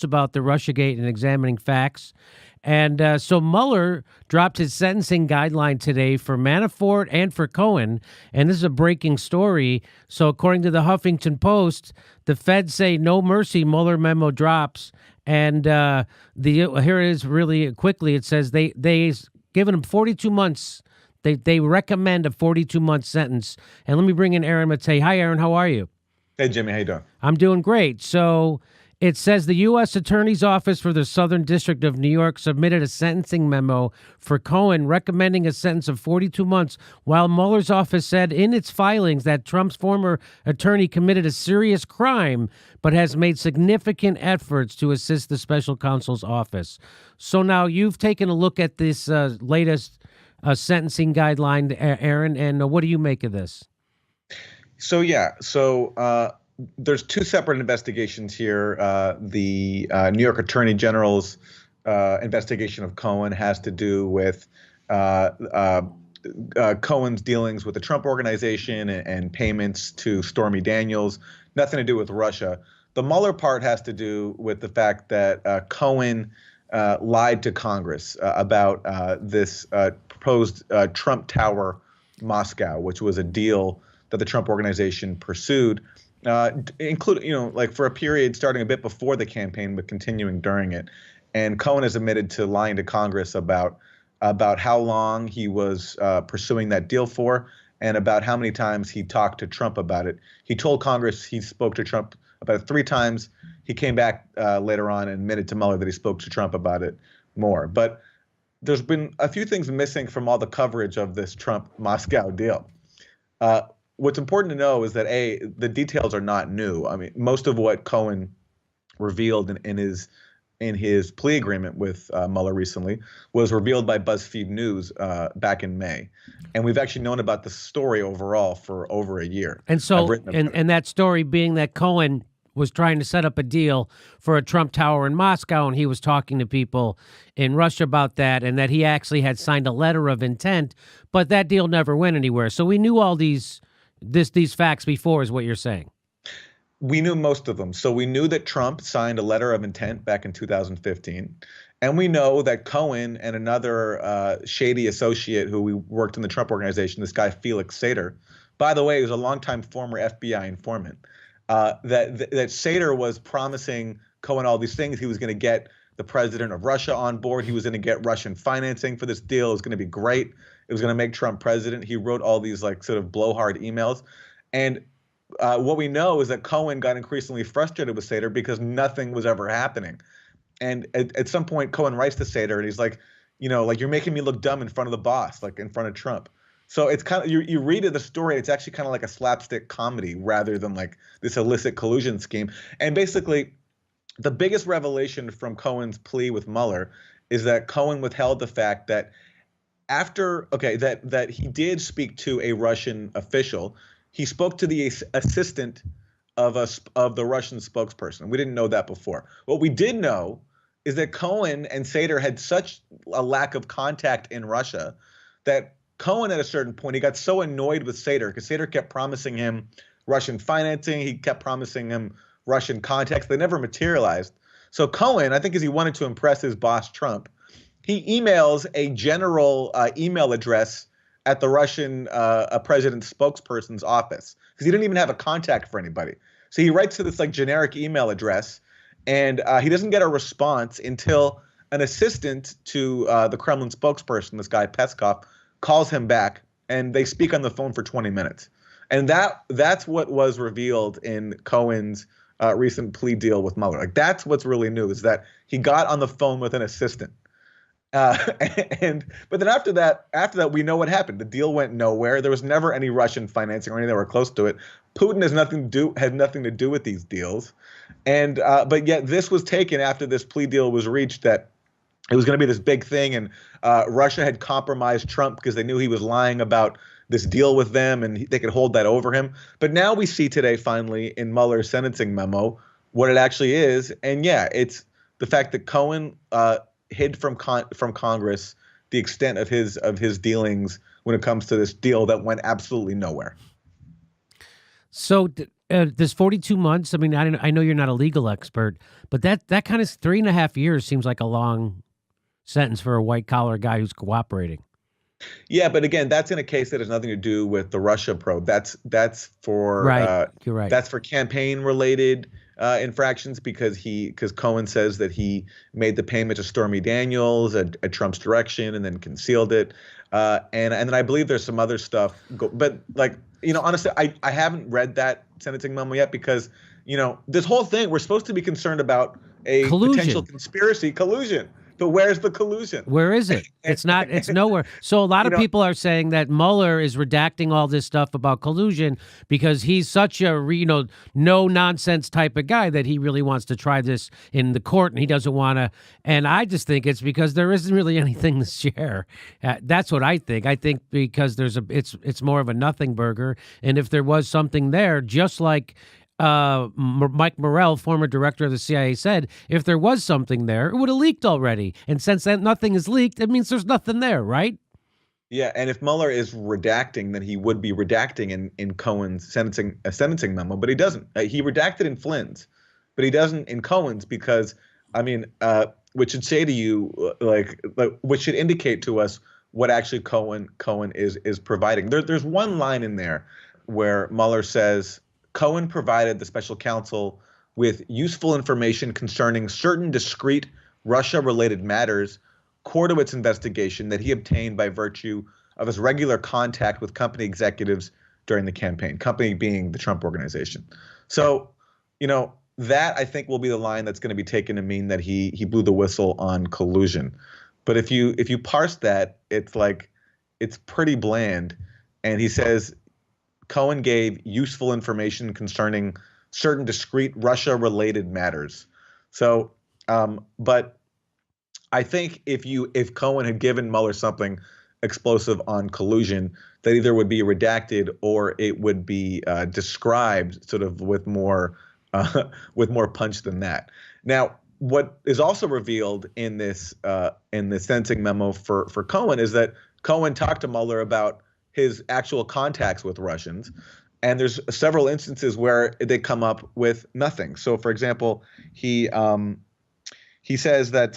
about the Russiagate and examining facts. And so Mueller dropped his sentencing guideline today for Manafort and for Cohen. And this is a breaking story. So according to the Huffington Post, the feds say no mercy. Mueller memo drops. And here it is really quickly. It says they given him 42 months. They recommend a 42-month sentence. And let me bring in Aaron Maté. Hi, Aaron. How are you? Hey, Jimmy. How you doing? I'm doing great. So it says the U.S. Attorney's Office for the Southern District of New York submitted a sentencing memo for Cohen recommending a sentence of 42 months, while Mueller's office said in its filings that Trump's former attorney committed a serious crime but has made significant efforts to assist the special counsel's office. So now you've taken a look at this latest sentencing guideline, Aaron, and what do you make of this? So there's two separate investigations here. The New York Attorney General's investigation of Cohen has to do with Cohen's dealings with the Trump Organization and payments to Stormy Daniels, nothing to do with Russia. The Mueller part has to do with the fact that Cohen lied to Congress about this proposed Trump Tower Moscow, which was a deal that the Trump Organization pursued, including, like for a period starting a bit before the campaign, but continuing during it. And Cohen has admitted to lying to Congress about how long he was pursuing that deal for, and about how many times he talked to Trump about it. He told Congress he spoke to Trump about it 3 times. He came back later on and admitted to Mueller that he spoke to Trump about it more. But there's been a few things missing from all the coverage of this Trump-Moscow deal. What's important to know is that, A, the details are not new. I mean, most of what Cohen revealed in his plea agreement with Mueller recently was revealed by BuzzFeed News back in May. And we've actually known about the story overall for over a year. And so, and that story being that Cohen was trying to set up a deal for a Trump Tower in Moscow, and he was talking to people in Russia about that, and that he actually had signed a letter of intent, but that deal never went anywhere. So we knew all these facts before, is what you're saying. We knew most of them. So we knew that Trump signed a letter of intent back in 2015. And we know that Cohen and another shady associate who we worked in the Trump Organization, this guy Felix Sater, by the way, he was a longtime former FBI informant, that Sater was promising Cohen all these things. He was going to get the president of Russia on board. He was going to get Russian financing for this deal. It was going to be great. It was going to make Trump president. He wrote all these sort of blowhard emails. And what we know is that Cohen got increasingly frustrated with Sater because nothing was ever happening. And at some point, Cohen writes to Sater and he's like, you're making me look dumb in front of the boss, like in front of Trump. So it's kind of, you read the story, it's actually kind of like a slapstick comedy rather than like this illicit collusion scheme. And basically, the biggest revelation from Cohen's plea with Mueller is that Cohen withheld the fact that that he did speak to a Russian official. He spoke to the assistant of the Russian spokesperson. We didn't know that before. What we did know is that Cohen and Sater had such a lack of contact in Russia that Cohen, at a certain point, he got so annoyed with Sater because Sater kept promising him Russian financing. He kept promising him Russian contacts. They never materialized. So Cohen, I think, because he wanted to impress his boss, Trump, he emails a general email address at the Russian president's spokesperson's office because he didn't even have a contact for anybody. So he writes to this generic email address, and he doesn't get a response until an assistant to the Kremlin spokesperson, this guy Peskov, calls him back, and they speak on the phone for 20 minutes. And that's what was revealed in Cohen's recent plea deal with Mueller. Like, that's what's really new, is that he got on the phone with an assistant. But then after that, we know what happened. The deal went nowhere. There was never any Russian financing or anything that were close to it. Putin had nothing to do with these deals. And but yet this was taken after this plea deal was reached, that it was going to be this big thing, and Russia had compromised Trump because they knew he was lying about this deal with them, and they could hold that over him. But now we see today, finally, in Mueller's sentencing memo, what it actually is. And yeah, it's the fact that Cohen hid from Congress the extent of his dealings when it comes to this deal that went absolutely nowhere. So This 42 months. I mean, I know you're not a legal expert, but that kind of 3.5 years seems like a long sentence for a white collar guy who's cooperating. Yeah, but again, that's in a case that has nothing to do with the Russia probe. That's for Right. You're right. that's for campaign related infractions because Cohen says that he made the payment to Stormy Daniels at Trump's direction and then concealed it. And then I believe there's some other stuff. But like, honestly, I haven't read that sentencing memo yet because, this whole thing, we're supposed to be concerned about a Collusion. potential conspiracy collusion. But where's the collusion? Where is it? It's not. It's nowhere. So a lot of people are saying that Mueller is redacting all this stuff about collusion because he's such a no nonsense type of guy that he really wants to try this in the court and he doesn't want to. And I just think it's because there isn't really anything to share. That's what I think. I think because it's more of a nothing burger. And if there was something there, just like Mike Morrell, former director of the CIA, said if there was something there, it would have leaked already. And since that nothing is leaked, it means there's nothing there, right? Yeah, and if Mueller is redacting, then he would be redacting in Cohen's sentencing memo, but he doesn't. He redacted in Flynn's, but he doesn't in Cohen's because, which should say to you, which should indicate to us what actually Cohen is providing. There's one line in there where Mueller says, Cohen provided the special counsel with useful information concerning certain discrete Russia-related matters core to its investigation that he obtained by virtue of his regular contact with company executives during the campaign, company being the Trump organization. So, that I think will be the line that's going to be taken to mean that he blew the whistle on collusion. But if you parse that, it's pretty bland. And he says, Cohen gave useful information concerning certain discrete Russia-related matters. So, but I think if Cohen had given Mueller something explosive on collusion, that either would be redacted or it would be described sort of with more punch than that. Now, what is also revealed in this sentencing memo for Cohen is that Cohen talked to Mueller about his actual contacts with Russians, and there's several instances where they come up with nothing. So, for example, he says that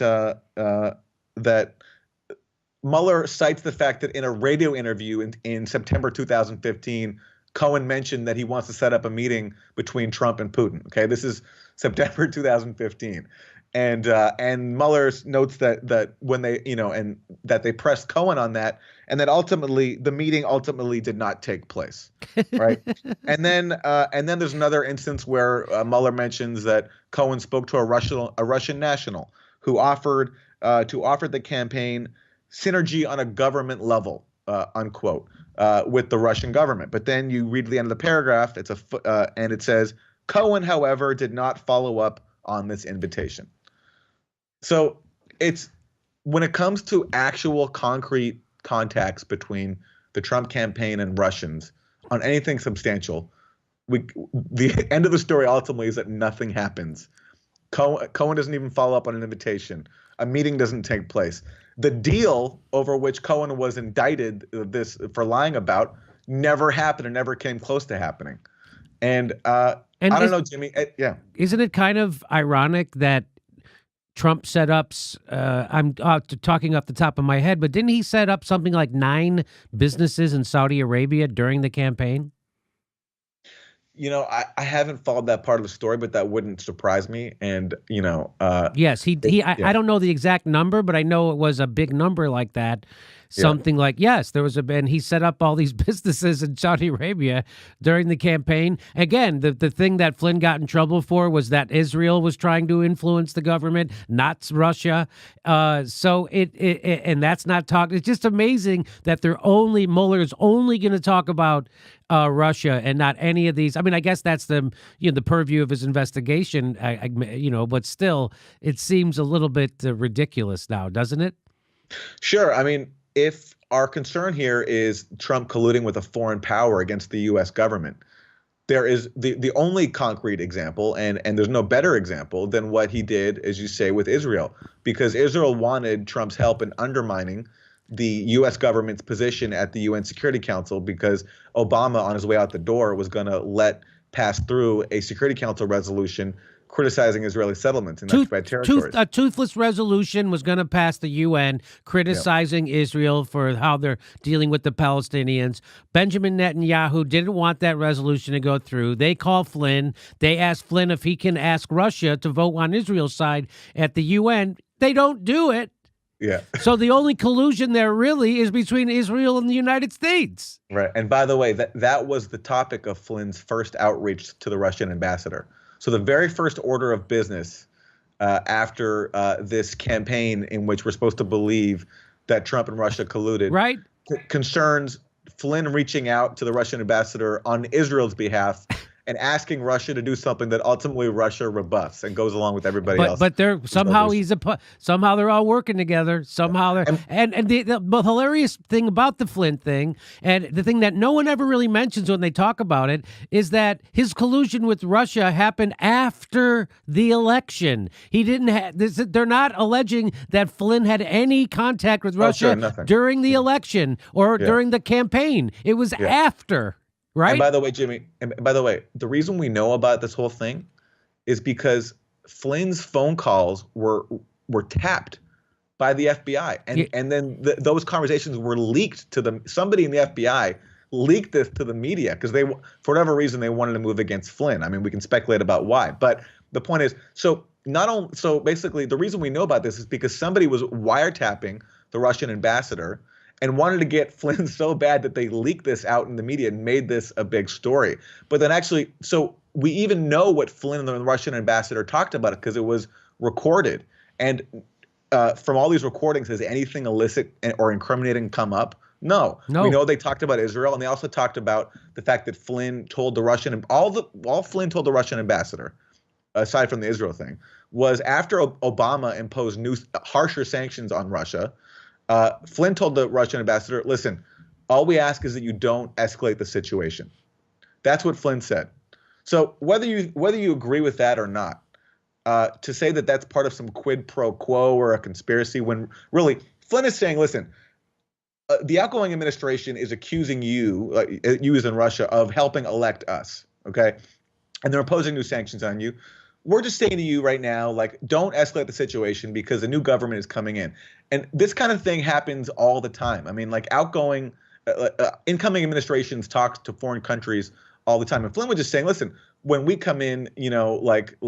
that Mueller cites the fact that in a radio interview in September 2015, Cohen mentioned that he wants to set up a meeting between Trump and Putin. Okay, this is September 2015. And Mueller notes that when they and that they pressed Cohen on that, and that ultimately the meeting did not take place, right? and then there's another instance where Mueller mentions that Cohen spoke to a Russian national who offered the campaign synergy on a government level, unquote, with the Russian government. But then you read the end of the paragraph, and it says Cohen, however, did not follow up on this invitation. So it's when it comes to actual concrete contacts between the Trump campaign and Russians on anything substantial, the end of the story ultimately is that nothing happens. Cohen doesn't even follow up on an invitation. A meeting doesn't take place. The deal over which Cohen was indicted for lying about never happened and never came close to happening. And I don't know, Jimmy. Yeah. Isn't it kind of ironic that Trump set up, I'm talking off the top of my head, but didn't he set up something like 9 businesses in Saudi Arabia during the campaign? I haven't followed that part of the story, but that wouldn't surprise me. And, yes, I don't know the exact number, but I know it was a big number like that. Something like, yes, there was and he set up all these businesses in Saudi Arabia during the campaign. Again, the thing that Flynn got in trouble for was that Israel was trying to influence the government, not Russia. So and that's not talking. It's just amazing that Mueller is only going to talk about Russia and not any of these. I mean, I guess that's the purview of his investigation, but still, it seems a little bit ridiculous now, doesn't it? Sure. I mean, if our concern here is Trump colluding with a foreign power against the U.S. government, there is the only concrete example, and there's no better example than what he did, as you say, with Israel, because Israel wanted Trump's help in undermining the U.S. government's position at the UN Security Council because Obama, on his way out the door, was going to let passed through a Security Council resolution criticizing Israeli settlements in occupied territories. A toothless resolution was going to pass the UN criticizing Israel for how they're dealing with the Palestinians. Benjamin Netanyahu didn't want that resolution to go through. They call Flynn. They ask Flynn if he can ask Russia to vote on Israel's side at the UN. They don't do it. Yeah. So the only collusion there really is between Israel and the United States. Right. And by the way, that was the topic of Flynn's first outreach to the Russian ambassador. So the very first order of business after this campaign in which we're supposed to believe that Trump and Russia colluded, right, concerns Flynn reaching out to the Russian ambassador on Israel's behalf and asking Russia to do something that ultimately Russia rebuffs and goes along with everybody else. But they're somehow somehow they're all working together. Somehow they're and the hilarious thing about the Flynn thing, and the thing that no one ever really mentions when they talk about it, is that his collusion with Russia happened after the election. He didn't have they're not alleging that Flynn had any contact with Russia during the election or during the campaign. It was after. Right. And by the way, Jimmy, the reason we know about this whole thing is because Flynn's phone calls were tapped by the FBI. And then those conversations were leaked to them. Somebody in the FBI leaked this to the media because they, for whatever reason, they wanted to move against Flynn. I mean, we can speculate about why. But the point is, so basically the reason we know about this is because somebody was wiretapping the Russian ambassador and wanted to get Flynn so bad that they leaked this out in the media and made this a big story. But then actually, so we even know what Flynn and the Russian ambassador talked about it because it was recorded. And from all these recordings, has anything illicit or incriminating come up? No. We know they talked about Israel, and they also talked about the fact that Flynn told the Russian, all Flynn told the Russian ambassador, aside from the Israel thing, was after Obama imposed harsher sanctions on Russia, Flynn told the Russian ambassador, listen, all we ask is that you don't escalate the situation. That's what Flynn said. So whether you agree with that or not, to say that that's part of some quid pro quo or a conspiracy, when really Flynn is saying, listen, the outgoing administration is accusing you, you as in Russia, of helping elect us, okay? And they're imposing new sanctions on you. We're just saying to you right now, like, don't escalate the situation because a new government is coming in. And this kind of thing happens all the time. I mean, like incoming administrations talk to foreign countries all the time. And Flynn was just saying, listen, when we come in, you know, like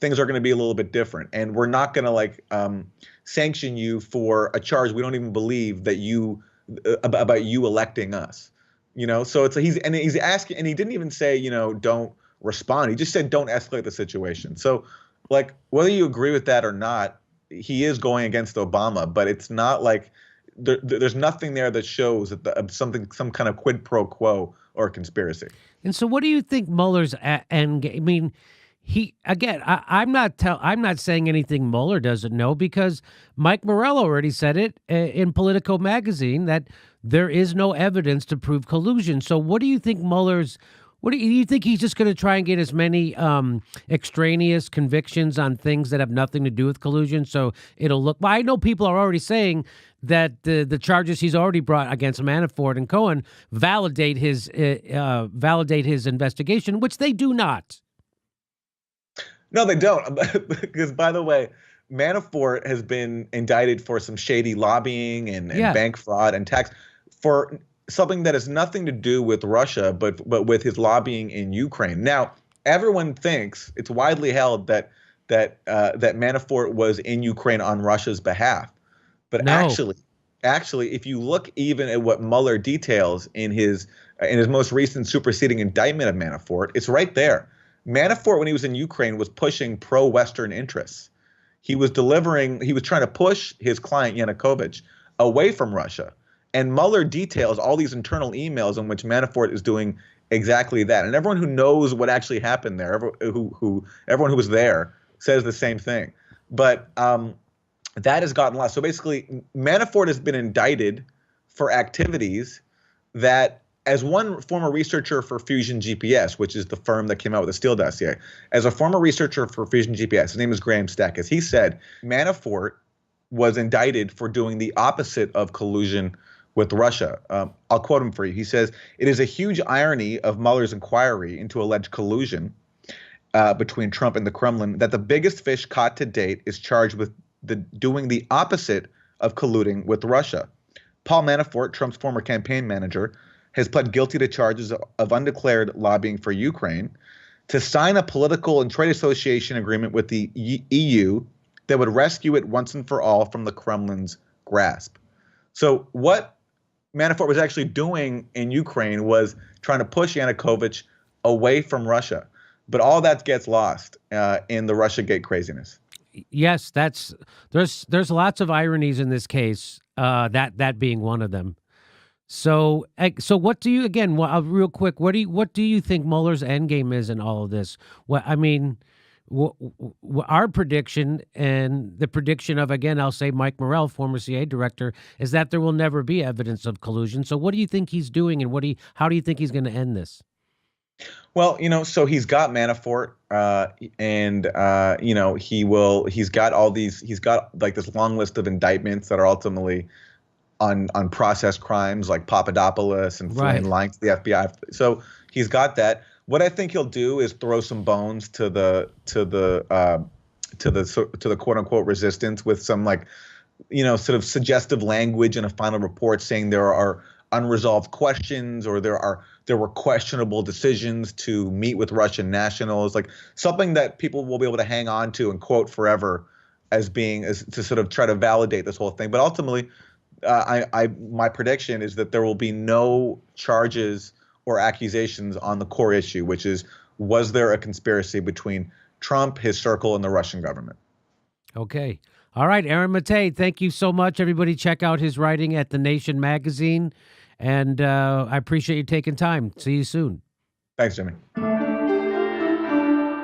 things are going to be a little bit different, and we're not going to sanction you for a charge we don't even believe that you about you electing us. You know, so he's asking, and he didn't even say, you know, don't respond. He just said, don't escalate the situation. So, like, whether you agree with that or not, he is going against Obama, but it's not like there's nothing there that shows that some kind of quid pro quo or conspiracy. And so, what do you think Mueller's end game? I mean, I'm not saying anything Mueller doesn't know, because Mike Morello already said it in Politico magazine that there is no evidence to prove collusion. So, what do you think Mueller's? What do you think he's just going to try and get as many extraneous convictions on things that have nothing to do with collusion? So it'll look. Well, I know people are already saying that the charges he's already brought against Manafort and Cohen validate his investigation, which they do not. No, they don't. Because, by the way, Manafort has been indicted for some shady lobbying and bank fraud and tax for something that has nothing to do with Russia, but with his lobbying in Ukraine. Now, everyone thinks, it's widely held that Manafort was in Ukraine on Russia's behalf. But actually, if you look even at what Mueller details in his most recent superseding indictment of Manafort, it's right there. Manafort, when he was in Ukraine, was pushing pro-Western interests. He was trying to push his client Yanukovych away from Russia. And Mueller details all these internal emails in which Manafort is doing exactly that. And everyone who knows what actually happened there, everyone who was there, says the same thing. But that has gotten lost. So basically, Manafort has been indicted for activities that, as one former researcher for Fusion GPS, which is the firm that came out with the Steele dossier, as a former researcher for Fusion GPS, his name is Graham Stackis, he said Manafort was indicted for doing the opposite of collusion with Russia. I'll quote him for you. He says, "It is a huge irony of Mueller's inquiry into alleged collusion between Trump and the Kremlin that the biggest fish caught to date is charged with doing the opposite of colluding with Russia. Paul Manafort, Trump's former campaign manager, has pled guilty to charges of undeclared lobbying for Ukraine, to sign a political and trade association agreement with the EU that would rescue it once and for all from the Kremlin's grasp." So what Manafort was actually doing in Ukraine was trying to push Yanukovych away from Russia. But all that gets lost in the Russiagate craziness. Yes, there's lots of ironies in this case. That being one of them. So what do you real quick? What do you think Mueller's endgame is in all of this? Our prediction and the prediction of, again, I'll say Mike Morrell, former CIA director, is that there will never be evidence of collusion. So what do you think he's doing, and how do you think he's going to end this? Well, so he's got Manafort, he's got like this long list of indictments that are ultimately on process crimes like Papadopoulos and Flynn lying to the FBI. So he's got that. What I think he'll do is throw some bones to the quote unquote resistance with some sort of suggestive language in a final report saying there are unresolved questions or there were questionable decisions to meet with Russian nationals, like something that people will be able to hang on to and quote forever as to sort of try to validate this whole thing. But ultimately, my prediction is that there will be no charges or accusations on the core issue, which is, was there a conspiracy between Trump, his circle, and the Russian government? Okay. All right, Aaron Maté, thank you so much. Everybody check out his writing at The Nation magazine. And I appreciate you taking time. See you soon. Thanks, Jimmy.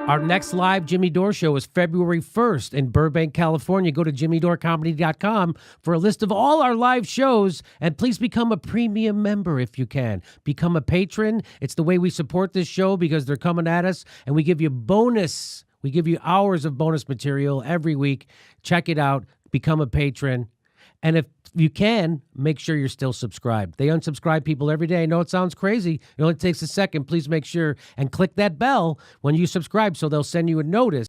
Our next live Jimmy Dore show is February 1st in Burbank, California. Go to jimmydorcomedy.com for a list of all our live shows, and please become a premium member if you can. Become a patron. It's the way we support this show because they're coming at us, and we give you bonus. We give you hours of bonus material every week. Check it out. Become a patron. And if you can, make sure you're still subscribed. They unsubscribe people every day. I know it sounds crazy. It only takes a second. Please make sure and click that bell when you subscribe so they'll send you a notice